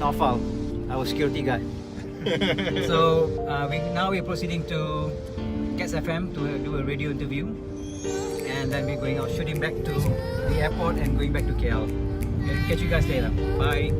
Naufal, our security guard. So we're proceeding to TEGAS FM to do a radio interview, and then we're going out shooting back to the airport and going back to KL. Okay, catch you guys later. Bye.